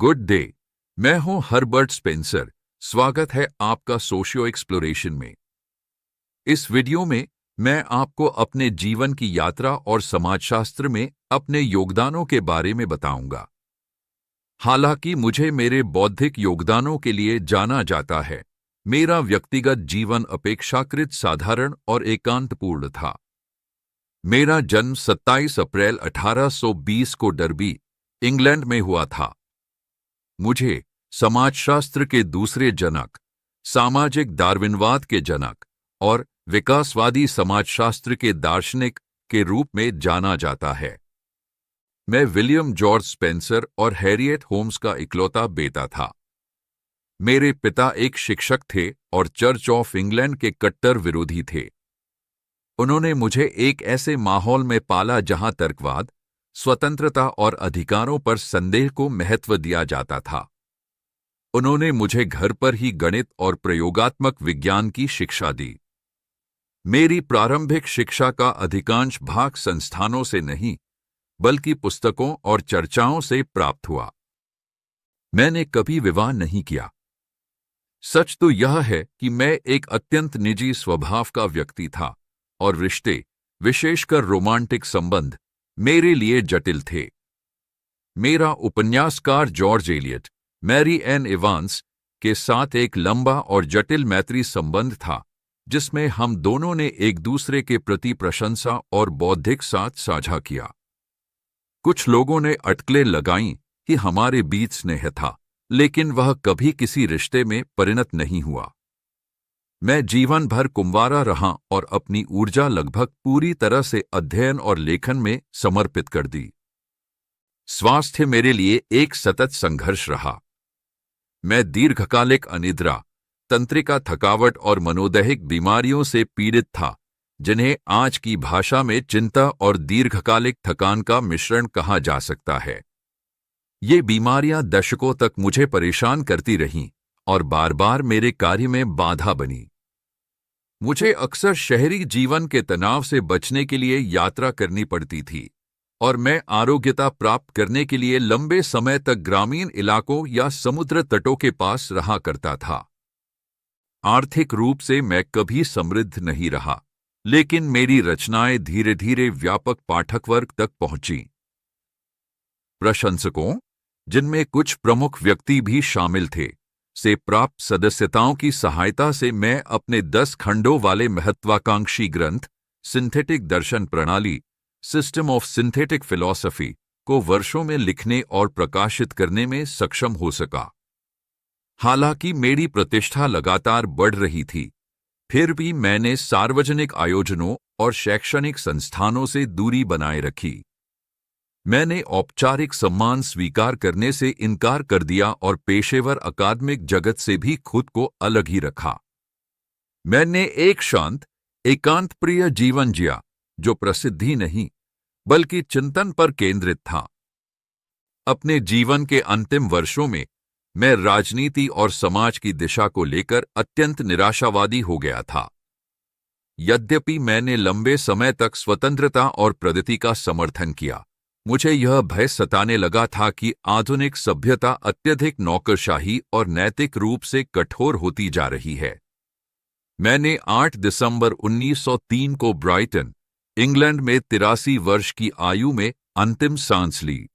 Good day. मैं हूं Herbert Spencer. स्वागत है आपका सोशियो एक्सप्लोरेशन में। इस वीडियो में मैं आपको अपने जीवन की यात्रा और समाजशास्त्र में अपने योगदानों के बारे में बताऊंगा। हालांकि मुझे मेरे बौद्धिक योगदानों के लिए जाना जाता है, मेरा व्यक्तिगत जीवन अपेक्षाकृत साधारण और एकांतपूर्ण था। मेरा जन्म 27 अप्रैल 1820 को डर्बी, इंग्लैंड में हुआ था। मुझे समाजशास्त्र के दूसरे जनक, सामाजिक डार्विनवाद के जनक और विकासवादी समाजशास्त्र के दार्शनिक के रूप में जाना जाता है। मैं विलियम जॉर्ज स्पेंसर और हैरियट होम्स का इकलौता बेटा था। मेरे पिता एक शिक्षक थे और चर्च ऑफ इंग्लैंड के कट्टर विरोधी थे। उन्होंने मुझे एक ऐसे माहौल में पाला जहां तर्कवाद, स्वतंत्रता और अधिकारों पर संदेह को महत्व दिया जाता था। उन्होंने मुझे घर पर ही गणित और प्रयोगात्मक विज्ञान की शिक्षा दी। मेरी प्रारंभिक शिक्षा का अधिकांश भाग संस्थानों से नहीं, बल्कि पुस्तकों और चर्चाओं से प्राप्त हुआ। मैंने कभी विवाह नहीं किया। सच तो यह है कि मैं एक अत्यंत निजी स्वभाव का व्यक्ति था और रिश्ते, विशेषकर रोमांटिक संबंध, मेरे लिए जटिल थे। मेरा उपन्यासकार George Eliot, Mary Ann Evans के साथ एक लंबा और जटिल मैत्री संबंध था, जिसमें हम दोनों ने एक दूसरे के प्रति प्रशंसा और बौद्धिक साथ साझा किया। कुछ लोगों ने अटकलें लगाईं कि हमारे बीच स्नेह था, लेकिन वह कभी किसी रिश्ते में परिणत नहीं हुआ। मैं जीवन भर कुंवारा रहा और अपनी ऊर्जा लगभग पूरी तरह से अध्ययन और लेखन में समर्पित कर दी। स्वास्थ्य मेरे लिए एक सतत संघर्ष रहा। मैं दीर्घकालिक अनिद्रा, तंत्रिका थकावट और मनोदैहिक बीमारियों से पीड़ित था, जिन्हें आज की भाषा में चिंता और दीर्घकालिक थकान का मिश्रण कहा जा सकता है। ये बीमारियां दशकों तक मुझे परेशान करती रहीं और बार बार मेरे कार्य में बाधा बनी। मुझे अक्सर शहरी जीवन के तनाव से बचने के लिए यात्रा करनी पड़ती थी और मैं आरोग्यता प्राप्त करने के लिए लंबे समय तक ग्रामीण इलाकों या समुद्र तटों के पास रहा करता था। आर्थिक रूप से मैं कभी समृद्ध नहीं रहा, लेकिन मेरी रचनाएं धीरे धीरे व्यापक पाठक वर्ग तक पहुंची। प्रशंसकों, जिनमें कुछ प्रमुख व्यक्ति भी शामिल थे, से प्राप्त सदस्यताओं की सहायता से मैं अपने 10 खंडों वाले महत्वाकांक्षी ग्रंथ सिंथेटिक दर्शन प्रणाली, सिस्टम ऑफ सिंथेटिक फिलॉसफी, को वर्षों में लिखने और प्रकाशित करने में सक्षम हो सका। हालांकि मेरी प्रतिष्ठा लगातार बढ़ रही थी, फिर भी मैंने सार्वजनिक आयोजनों और शैक्षणिक संस्थानों से दूरी बनाए रखी। मैंने औपचारिक सम्मान स्वीकार करने से इनकार कर दिया और पेशेवर अकादमिक जगत से भी खुद को अलग ही रखा। मैंने एक शांत, एकांतप्रिय जीवन जिया, जो प्रसिद्धि नहीं, बल्कि चिंतन पर केंद्रित था। अपने जीवन के अंतिम वर्षों में मैं राजनीति और समाज की दिशा को लेकर अत्यंत निराशावादी हो गया था। यद्यपि मैंने लंबे समय तक स्वतंत्रता और प्रगति का समर्थन किया, मुझे यह भय सताने लगा था कि आधुनिक सभ्यता अत्यधिक नौकरशाही और नैतिक रूप से कठोर होती जा रही है। मैंने 8 दिसंबर 1903 को ब्राइटन, इंग्लैंड में 83 वर्ष की आयु में अंतिम सांस ली।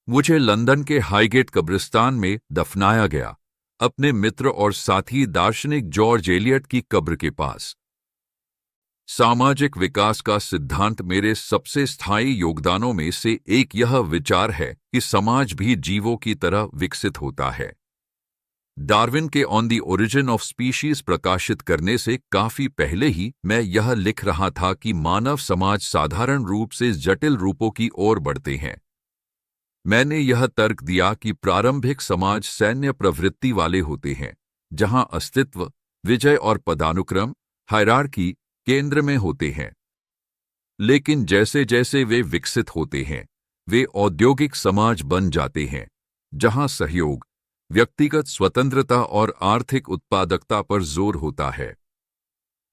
मुझे लंदन के हाईगेट कब्रिस्तान में दफनाया गया, अपने मित्र और साथी दार्शनिक जॉर्ज एलियट की कब्र के पास। सामाजिक विकास का सिद्धांत मेरे सबसे स्थायी योगदानों में से एक यह विचार है कि समाज भी जीवों की तरह विकसित होता है। डार्विन के on the origin of species प्रकाशित करने से काफी पहले ही मैं यह लिख रहा था कि मानव समाज साधारण रूप से जटिल रूपों की ओर बढ़ते हैं। मैंने यह तर्क दिया कि प्रारंभिक समाज सैन्य प्रवृत्ति वाले होते हैं, जहां अस्तित्व, विजय और पदानुक्रम, हायरार्की केंद्र में होते हैं। लेकिन जैसे जैसे वे विकसित होते हैं, वे औद्योगिक समाज बन जाते हैं, जहां सहयोग, व्यक्तिगत स्वतंत्रता और आर्थिक उत्पादकता पर जोर होता है।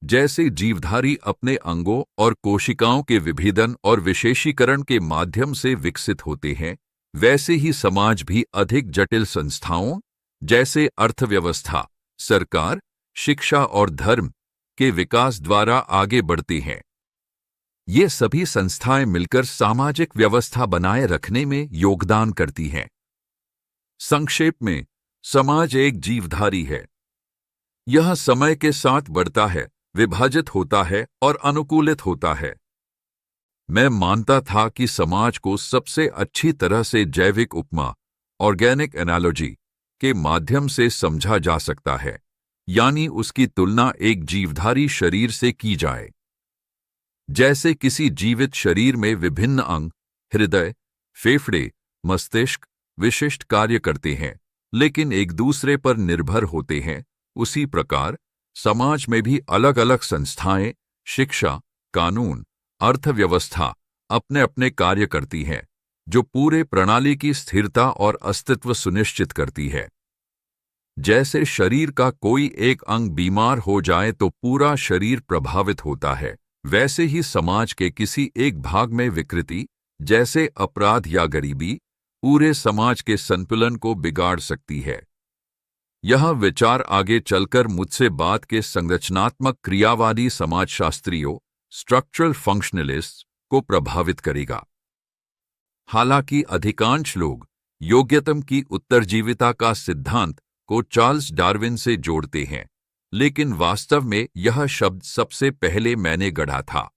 जैसे जीवधारी अपने अंगों और कोशिकाओं के विभेदन और विशेषीकरण के माध्यम से विकसित होते हैं, वैसे ही समाज भी अधिक जटिल संस्थाओं जैसे अर्थव्यवस्था, सरकार, शिक्षा और धर्म के विकास द्वारा आगे बढ़ते हैं। ये सभी संस्थाएं मिलकर सामाजिक व्यवस्था बनाए रखने में योगदान करती हैं। संक्षेप में, समाज एक जीवधारी है। यह समय के साथ बढ़ता है, विभाजित होता है और अनुकूलित होता है। मैं मानता था कि समाज को सबसे अच्छी तरह से जैविक उपमा, ऑर्गेनिक एनालॉजी के माध्यम से समझा जा सकता है, यानी उसकी तुलना एक जीवधारी शरीर से की जाए। जैसे किसी जीवित शरीर में विभिन्न अंग, हृदय, फेफड़े, मस्तिष्क विशिष्ट कार्य करते हैं, लेकिन एक दूसरे पर निर्भर होते हैं, उसी प्रकार समाज में भी अलग अलग संस्थाएं, शिक्षा, कानून, अर्थव्यवस्था अपने अपने कार्य करती हैं, जो पूरे प्रणाली की स्थिरता और अस्तित्व सुनिश्चित करती है। जैसे शरीर का कोई एक अंग बीमार हो जाए तो पूरा शरीर प्रभावित होता है, वैसे ही समाज के किसी एक भाग में विकृति, जैसे अपराध या गरीबी, पूरे समाज के संतुलन को बिगाड़ सकती है। यह विचार आगे चलकर मुझसे बाद के संरचनात्मक क्रियावादी समाजशास्त्रियों, स्ट्रक्चरल फंक्शनलिस्ट्स को प्रभावित करेगा। हालांकि अधिकांश लोग योग्यतम की उत्तरजीविता का सिद्धांत को चार्ल्स डार्विन से जोड़ते हैं, लेकिन वास्तव में यह शब्द सबसे पहले मैंने गढ़ा था।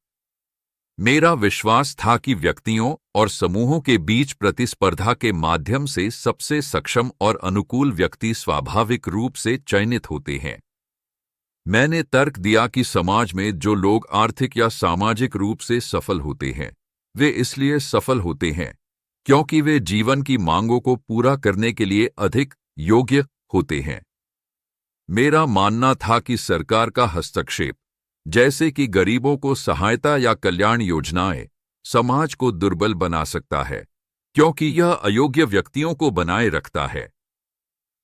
मेरा विश्वास था कि व्यक्तियों और समूहों के बीच प्रतिस्पर्धा के माध्यम से सबसे सक्षम और अनुकूल व्यक्ति स्वाभाविक रूप से चयनित होते हैं। मैंने तर्क दिया कि समाज में जो लोग आर्थिक या सामाजिक रूप से सफल होते हैं, वे इसलिए सफल होते हैं क्योंकि वे जीवन की मांगों को पूरा करने के लिए अधिक योग्य होते हैं। मेरा मानना था कि सरकार का हस्तक्षेप, जैसे कि गरीबों को सहायता या कल्याण योजनाएं, समाज को दुर्बल बना सकता है क्योंकि यह अयोग्य व्यक्तियों को बनाए रखता है।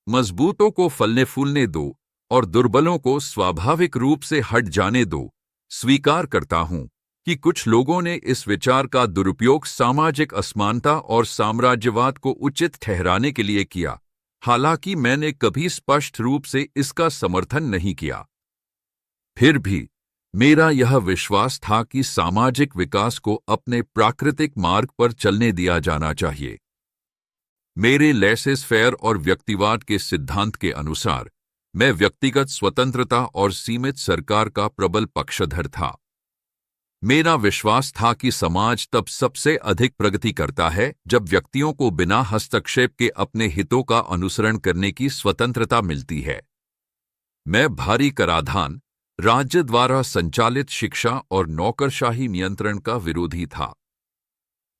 मजबूतों को फलने फूलने दो और दुर्बलों को स्वाभाविक रूप से हट जाने दो। स्वीकार करता हूं कि कुछ लोगों ने इस विचार का दुरुपयोग सामाजिक असमानता और साम्राज्यवाद को उचित ठहराने के लिए किया, हालांकि मैंने कभी स्पष्ट रूप से इसका समर्थन नहीं किया। फिर भी मेरा यह विश्वास था कि सामाजिक विकास को अपने प्राकृतिक मार्ग पर चलने दिया जाना चाहिए। मेरे लेसेस फेयर और व्यक्तिवाद के सिद्धांत के अनुसार मैं व्यक्तिगत स्वतंत्रता और सीमित सरकार का प्रबल पक्षधर था। मेरा विश्वास था कि समाज तब सबसे अधिक प्रगति करता है जब व्यक्तियों को बिना हस्तक्षेप के अपने हितों का अनुसरण करने की स्वतंत्रता मिलती है। मैं भारी कराधान, राज्य द्वारा संचालित शिक्षा और नौकरशाही नियंत्रण का विरोधी था।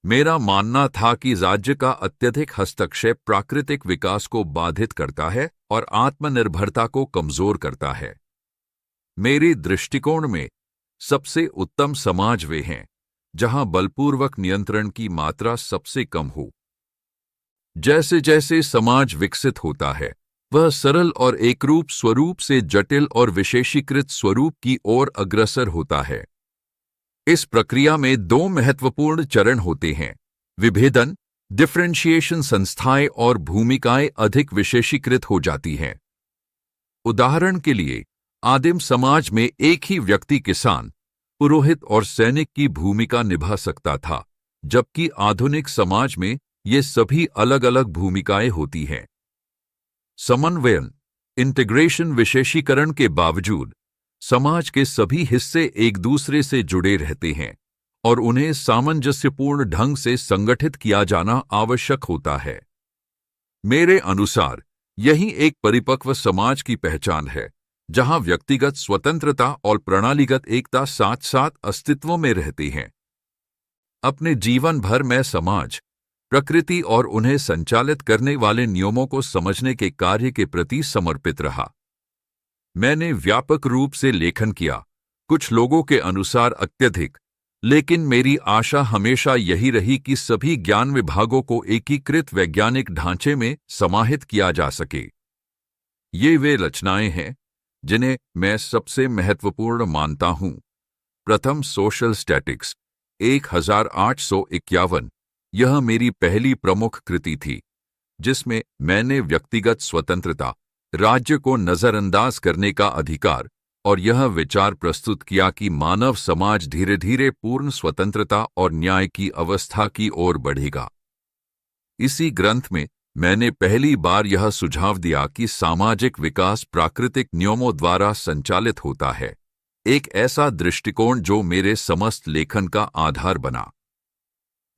मेरा मानना था कि राज्य का अत्यधिक हस्तक्षेप प्राकृतिक विकास को बाधित करता है और आत्मनिर्भरता को कमजोर करता है। मेरे दृष्टिकोण में सबसे उत्तम समाज वे हैं जहां बलपूर्वक नियंत्रण की मात्रा सबसे कम हो। जैसे जैसे समाज विकसित होता है, वह सरल और एकरूप स्वरूप से जटिल और विशेषीकृत स्वरूप की ओर अग्रसर होता है। इस प्रक्रिया में दो महत्वपूर्ण चरण होते हैं: विभेदन, डिफरेंशिएशन। संस्थाएं और भूमिकाएं अधिक विशेषीकृत हो जाती हैं। उदाहरण के लिए, आदिम समाज में एक ही व्यक्ति किसान, पुरोहित और सैनिक की भूमिका निभा सकता था, जबकि आधुनिक समाज में ये सभी अलग अलग भूमिकाएं होती हैं। समन्वयन, इंटीग्रेशन, विशेषीकरण के बावजूद समाज के सभी हिस्से एक दूसरे से जुड़े रहते हैं और उन्हें सामंजस्यपूर्ण ढंग से संगठित किया जाना आवश्यक होता है। मेरे अनुसार यही एक परिपक्व समाज की पहचान है, जहां व्यक्तिगत स्वतंत्रता और प्रणालीगत एकता साथ साथ अस्तित्व में रहती हैं। अपने जीवन भर मैं समाज, प्रकृति और उन्हें संचालित करने वाले नियमों को समझने के कार्य के प्रति समर्पित रहा। मैंने व्यापक रूप से लेखन किया, कुछ लोगों के अनुसार अत्यधिक, लेकिन मेरी आशा हमेशा यही रही कि सभी ज्ञान विभागों को एकीकृत वैज्ञानिक ढांचे में समाहित किया जा सके। ये वे रचनाएं हैं जिन्हें मैं सबसे महत्वपूर्ण मानता हूं। प्रथम, सोशल स्टैटिक्स 1851, यह मेरी पहली प्रमुख कृति थी जिसमें मैंने व्यक्तिगत स्वतंत्रता, राज्य को नजरअंदाज करने का अधिकार और यह विचार प्रस्तुत किया कि मानव समाज धीरे धीरे पूर्ण स्वतंत्रता और न्याय की अवस्था की ओर बढ़ेगा। इसी ग्रंथ में मैंने पहली बार यह सुझाव दिया कि सामाजिक विकास प्राकृतिक नियमों द्वारा संचालित होता है, एक ऐसा दृष्टिकोण जो मेरे समस्त लेखन का आधार बना।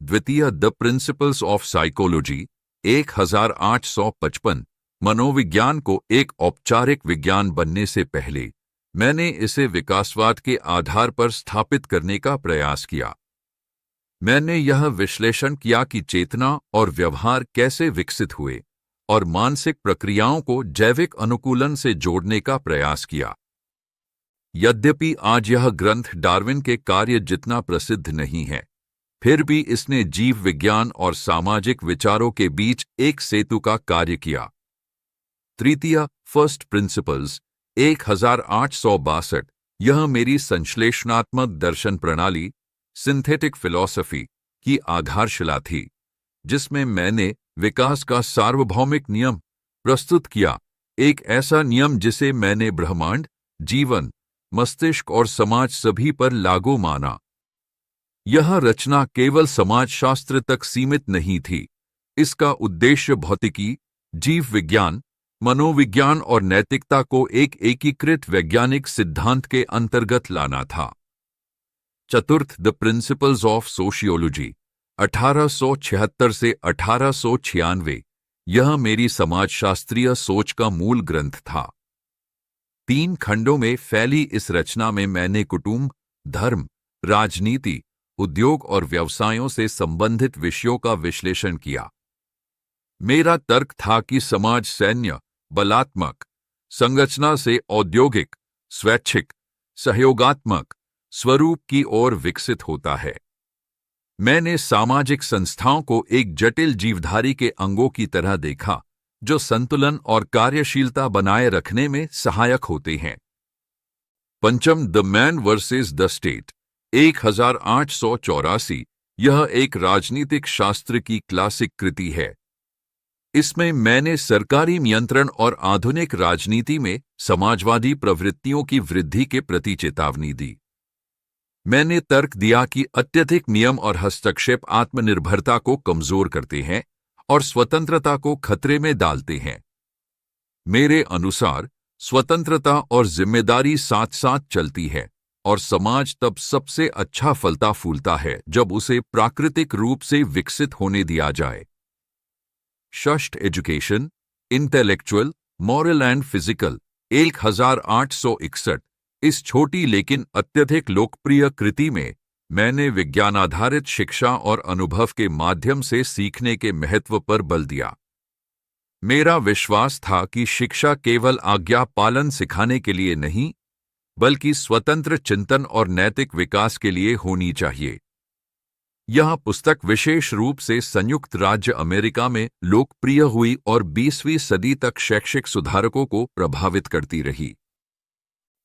द्वितीय, द प्रिंसिपल्स ऑफ साइकोलॉजी 1855। मनोविज्ञान को एक औपचारिक विज्ञान बनने से पहले मैंने इसे विकासवाद के आधार पर स्थापित करने का प्रयास किया। मैंने यह विश्लेषण किया कि चेतना और व्यवहार कैसे विकसित हुए और मानसिक प्रक्रियाओं को जैविक अनुकूलन से जोड़ने का प्रयास किया। यद्यपि आज यह ग्रंथ डार्विन के कार्य जितना प्रसिद्ध नहीं है, फिर भी इसने जीव विज्ञान और सामाजिक विचारों के बीच एक सेतु का कार्य किया। तृतीय, फर्स्ट प्रिंसिपल्स 1862। यह मेरी संश्लेषणात्मक दर्शन प्रणाली, सिंथेटिक फिलॉसफी की आधारशिला थी, जिसमें मैंने विकास का सार्वभौमिक नियम प्रस्तुत किया, एक ऐसा नियम जिसे मैंने ब्रह्मांड, जीवन, मस्तिष्क और समाज सभी पर लागू माना। यह रचना केवल समाजशास्त्र तक सीमित नहीं थी, इसका उद्देश्य भौतिकी, जीव विज्ञान, मनोविज्ञान और नैतिकता को एक एकीकृत वैज्ञानिक सिद्धांत के अंतर्गत लाना था। चतुर्थ, द प्रिंसिपल्स ऑफ सोशियोलॉजी 1876 से 1896। यह मेरी समाजशास्त्रीय सोच का मूल ग्रंथ था। 3 खंडों में फैली इस रचना में मैंने कुटुंब, धर्म, राजनीति, उद्योग और व्यवसायों से संबंधित विषयों का विश्लेषण किया। मेरा तर्क था कि समाज सैन्य, बलात्मक संरचना से औद्योगिक, स्वैच्छिक, सहयोगात्मक स्वरूप की ओर विकसित होता है। मैंने सामाजिक संस्थाओं को एक जटिल जीवधारी के अंगों की तरह देखा जो संतुलन और कार्यशीलता बनाए रखने में सहायक होते हैं। पंचम, the man versus the state 1884। यह एक राजनीतिक शास्त्र की क्लासिक कृति है। इसमें मैंने सरकारी नियंत्रण और आधुनिक राजनीति में समाजवादी प्रवृत्तियों की वृद्धि के प्रति चेतावनी दी। मैंने तर्क दिया कि अत्यधिक नियम और हस्तक्षेप आत्मनिर्भरता को कमजोर करते हैं और स्वतंत्रता को खतरे में डालते हैं। मेरे अनुसार स्वतंत्रता और जिम्मेदारी साथ साथ चलती है और समाज तब सबसे अच्छा फलता फूलता है जब उसे प्राकृतिक रूप से विकसित होने दिया जाए। षष्ठ, education, intellectual, moral and physical 1861। इस छोटी लेकिन अत्यधिक लोकप्रिय कृति में मैंने विज्ञानाधारित शिक्षा और अनुभव के माध्यम से सीखने के महत्व पर बल दिया। मेरा विश्वास था कि शिक्षा केवल आज्ञा पालन सिखाने के लिए नहीं, बल्कि स्वतंत्र चिंतन और नैतिक विकास के लिए होनी चाहिए। यह पुस्तक विशेष रूप से संयुक्त राज्य अमेरिका में लोकप्रिय हुई और 20वीं सदी तक शैक्षिक सुधारकों को प्रभावित करती रही।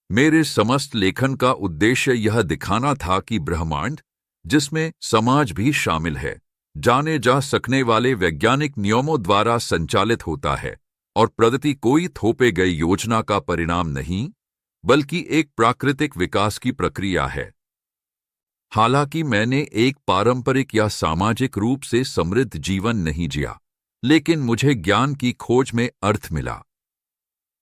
मेरे समस्त लेखन का उद्देश्य यह दिखाना था कि ब्रह्मांड, जिसमें समाज भी शामिल है, जाने जा सकने वाले वैज्ञानिक नियमों द्वारा संचालित होता है और प्रगति कोई थोपे गई योजना का परिणाम नहीं, बल्कि एक प्राकृतिक विकास की प्रक्रिया है। हालांकि मैंने एक पारंपरिक या सामाजिक रूप से समृद्ध जीवन नहीं जिया, लेकिन मुझे ज्ञान की खोज में अर्थ मिला।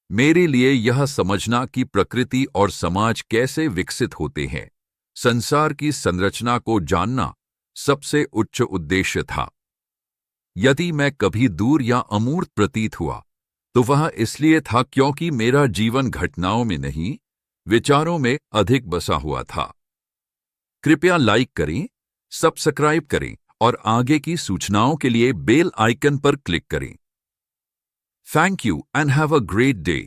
मेरे लिए यह समझना कि प्रकृति और समाज कैसे विकसित होते हैं, संसार की संरचना को जानना सबसे उच्च उद्देश्य था। यदि मैं कभी दूर या अमूर्त प्रतीत हुआ, तो वह इसलिए था क्योंकि मेरा जीवन घटनाओं में नहीं, विचारों में अधिक बसा हुआ था। कृपया लाइक करें, सब्सक्राइब करें और आगे की सूचनाओं के लिए बेल आइकन पर क्लिक करें। Thank you and have a great day.